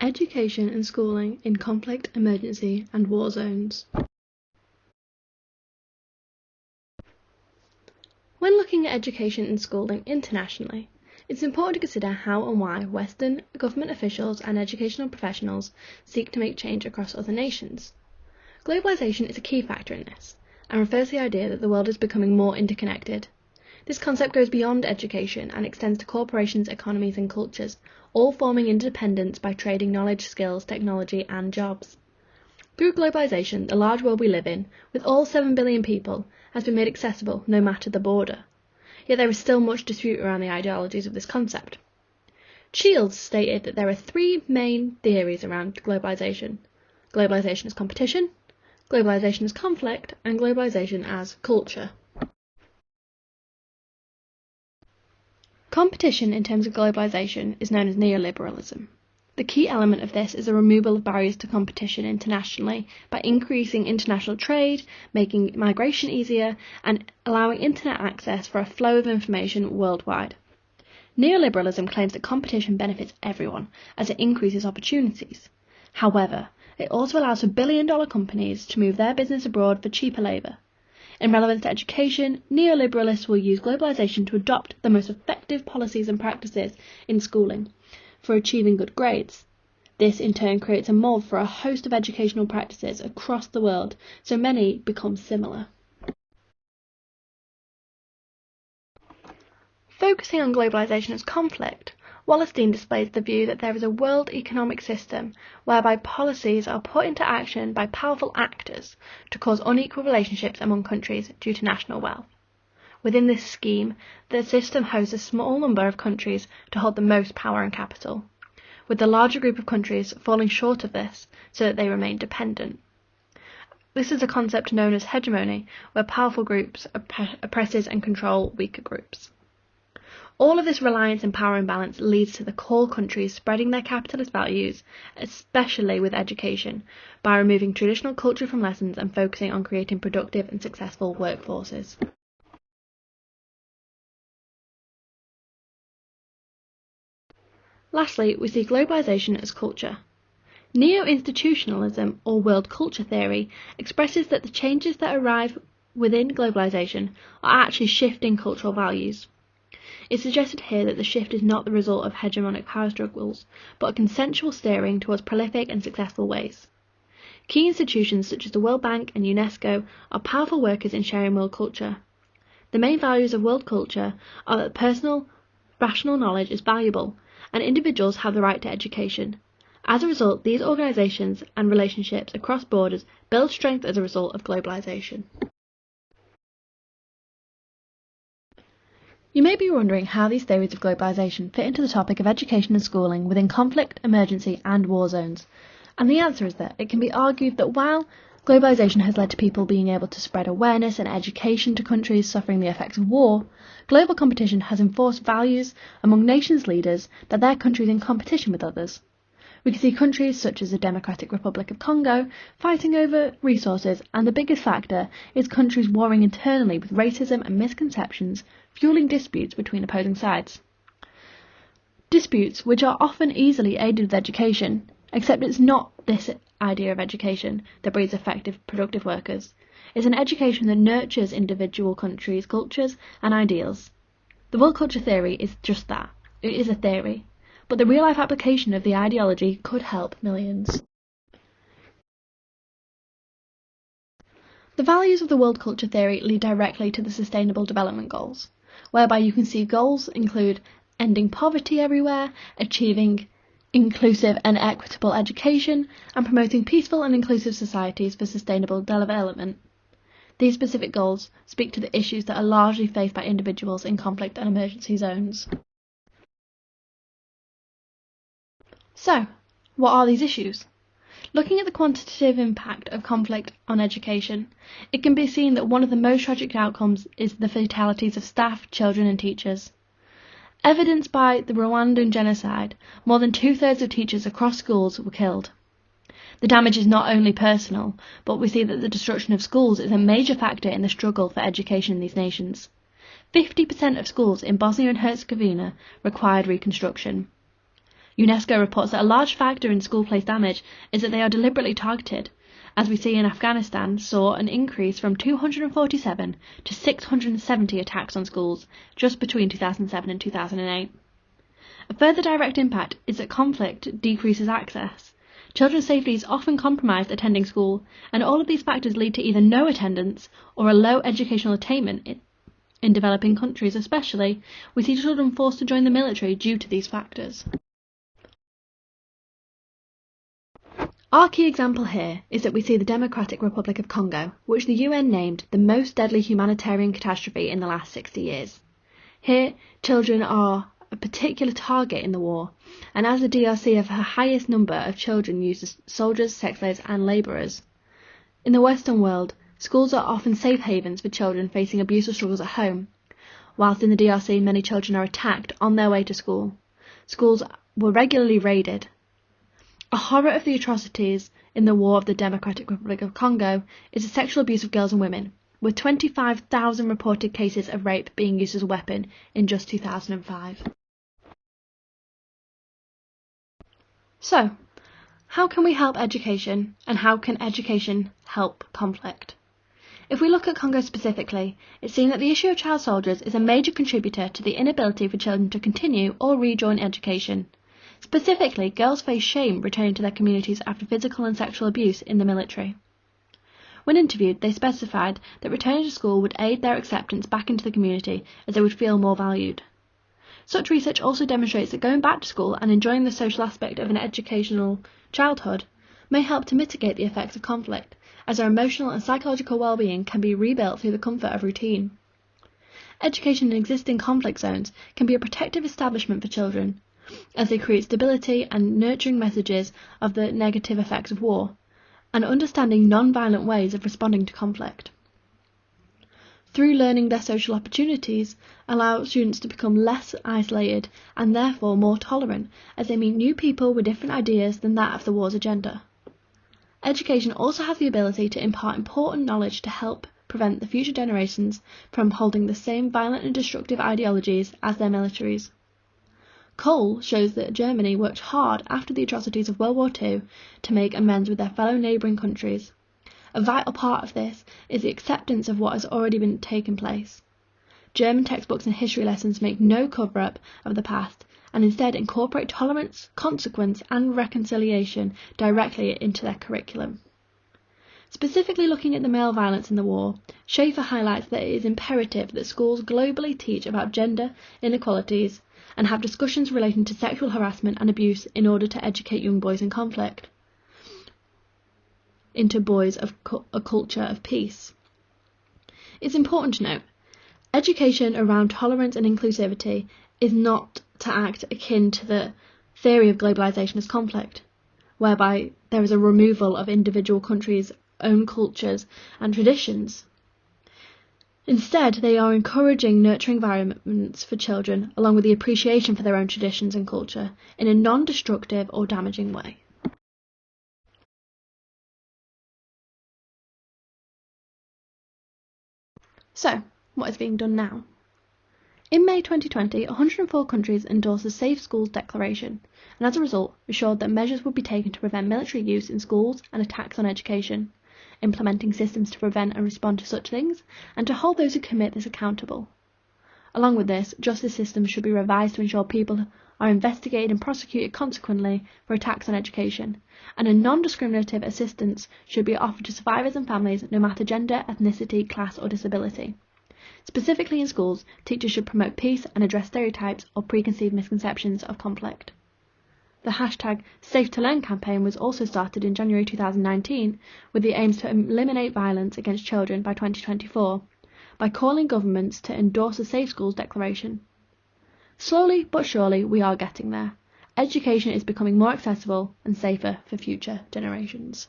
Education and schooling in conflict, emergency and war zones. When looking at education and schooling internationally, it's important to consider how and why Western government officials and educational professionals seek to make change across other nations. Globalisation is a key factor in this, and refers to the idea that the world is becoming more interconnected. This concept goes beyond education and extends to corporations, economies and cultures, all forming interdependence by trading knowledge, skills, technology and jobs. Through globalisation, the large world we live in, with all 7 billion people, has been made accessible no matter the border. Yet there is still much dispute around the ideologies of this concept. Shields stated that there are 3 main theories around globalisation. Globalisation as competition, globalisation as conflict, and globalisation as culture. Competition in terms of globalisation is known as neoliberalism. The key element of this is the removal of barriers to competition internationally by increasing international trade, making migration easier, and allowing internet access for a flow of information worldwide. Neoliberalism claims that competition benefits everyone as it increases opportunities. However, it also allows for billion-dollar companies to move their business abroad for cheaper labour. In relevance to education, neoliberalists will use globalisation to adopt the most effective policies and practices in schooling for achieving good grades. This in turn creates a mould for a host of educational practices across the world, so many become similar. Focusing on globalisation as conflict, Wallerstein displays the view that there is a world economic system whereby policies are put into action by powerful actors to cause unequal relationships among countries due to national wealth. Within this scheme, the system hosts a small number of countries to hold the most power and capital, with the larger group of countries falling short of this so that they remain dependent. This is a concept known as hegemony, where powerful groups oppresses and control weaker groups. All of this reliance and power imbalance leads to the core countries spreading their capitalist values, especially with education, by removing traditional culture from lessons and focusing on creating productive and successful workforces. Lastly, we see globalisation as culture. Neo-institutionalism, or world culture theory, expresses that the changes that arrive within globalisation are actually shifting cultural values. It's suggested here that the shift is not the result of hegemonic power struggles, but a consensual steering towards prolific and successful ways. Key institutions such as the World Bank and UNESCO are powerful workers in sharing world culture. The main values of world culture are that personal, rational knowledge is valuable, and individuals have the right to education. As a result, these organisations and relationships across borders build strength as a result of globalisation. You may be wondering how these theories of globalisation fit into the topic of education and schooling within conflict, emergency and war zones. And the answer is that it can be argued that while globalisation has led to people being able to spread awareness and education to countries suffering the effects of war, global competition has enforced values among nations' leaders that their country is in competition with others. We can see countries such as the Democratic Republic of Congo fighting over resources, and the biggest factor is countries warring internally with racism and misconceptions, fueling disputes between opposing sides. Disputes which are often easily aided with education, except it's not this idea of education that breeds effective, productive workers. It's an education that nurtures individual countries, cultures and ideals. The world culture theory is just that. It is a theory. But the real-life application of the ideology could help millions. The values of the world culture theory lead directly to the Sustainable Development Goals, whereby you can see goals include ending poverty everywhere, achieving inclusive and equitable education, and promoting peaceful and inclusive societies for sustainable development. These specific goals speak to the issues that are largely faced by individuals in conflict and emergency zones. So, what are these issues? Looking at the quantitative impact of conflict on education, it can be seen that one of the most tragic outcomes is the fatalities of staff, children and teachers. Evidenced by the Rwandan genocide, more than 2/3 of teachers across schools were killed. The damage is not only personal, but we see that the destruction of schools is a major factor in the struggle for education in these nations. 50% of schools in Bosnia and Herzegovina required reconstruction. UNESCO reports that a large factor in school place damage is that they are deliberately targeted, as we see in Afghanistan saw an increase from 247 to 670 attacks on schools just between 2007 and 2008. A further direct impact is that conflict decreases access. Children's safety is often compromised attending school, and all of these factors lead to either no attendance or a low educational attainment. In developing countries especially, we see children forced to join the military due to these factors. Our key example here is that we see the Democratic Republic of Congo, which the UN named the most deadly humanitarian catastrophe in the last 60 years. Here, children are a particular target in the war, and as the DRC have the highest number of children used as soldiers, sex slaves and labourers. In the Western world, schools are often safe havens for children facing abuse or struggles at home, whilst in the DRC many children are attacked on their way to school. Schools were regularly raided. A horror of the atrocities in the War of the Democratic Republic of Congo is the sexual abuse of girls and women, with 25,000 reported cases of rape being used as a weapon in just 2005. So, how can we help education, and how can education help conflict? If we look at Congo specifically, it's seen that the issue of child soldiers is a major contributor to the inability for children to continue or rejoin education. Specifically, girls face shame returning to their communities after physical and sexual abuse in the military. When interviewed, they specified that returning to school would aid their acceptance back into the community as they would feel more valued. Such research also demonstrates that going back to school and enjoying the social aspect of an educational childhood may help to mitigate the effects of conflict, as their emotional and psychological well-being can be rebuilt through the comfort of routine. Education in existing conflict zones can be a protective establishment for children, as they create stability and nurturing messages of the negative effects of war, and understanding non-violent ways of responding to conflict. Through learning their social opportunities, allow students to become less isolated and therefore more tolerant as they meet new people with different ideas than that of the war's agenda. Education also has the ability to impart important knowledge to help prevent the future generations from holding the same violent and destructive ideologies as their militaries. Cole shows that Germany worked hard after the atrocities of World War II to make amends with their fellow neighbouring countries. A vital part of this is the acceptance of what has already been taken place. German textbooks and history lessons make no cover-up of the past and instead incorporate tolerance, consequence and reconciliation directly into their curriculum. Specifically looking at the male violence in the war, Schaefer highlights that it is imperative that schools globally teach about gender inequalities and have discussions relating to sexual harassment and abuse in order to educate young boys in conflict into boys of a culture of peace. It's important to note, education around tolerance and inclusivity is not to act akin to the theory of globalisation as conflict, whereby there is a removal of individual countries' own cultures and traditions. Instead, they are encouraging nurturing environments for children, along with the appreciation for their own traditions and culture, in a non-destructive or damaging way. So, what is being done now? In May 2020, 104 countries endorsed the Safe Schools Declaration, and as a result, assured that measures would be taken to prevent military use in schools and attacks on education, implementing systems to prevent and respond to such things, and to hold those who commit this accountable. Along with this, justice systems should be revised to ensure people are investigated and prosecuted consequently for attacks on education, and a non-discriminative assistance should be offered to survivors and families no matter gender, ethnicity, class or disability. Specifically in schools, teachers should promote peace and address stereotypes or preconceived misconceptions of conflict. The hashtag #SafeToLearn campaign was also started in January 2019 with the aims to eliminate violence against children by 2024 by calling governments to endorse the Safe Schools Declaration. Slowly but surely we are getting there. Education is becoming more accessible and safer for future generations.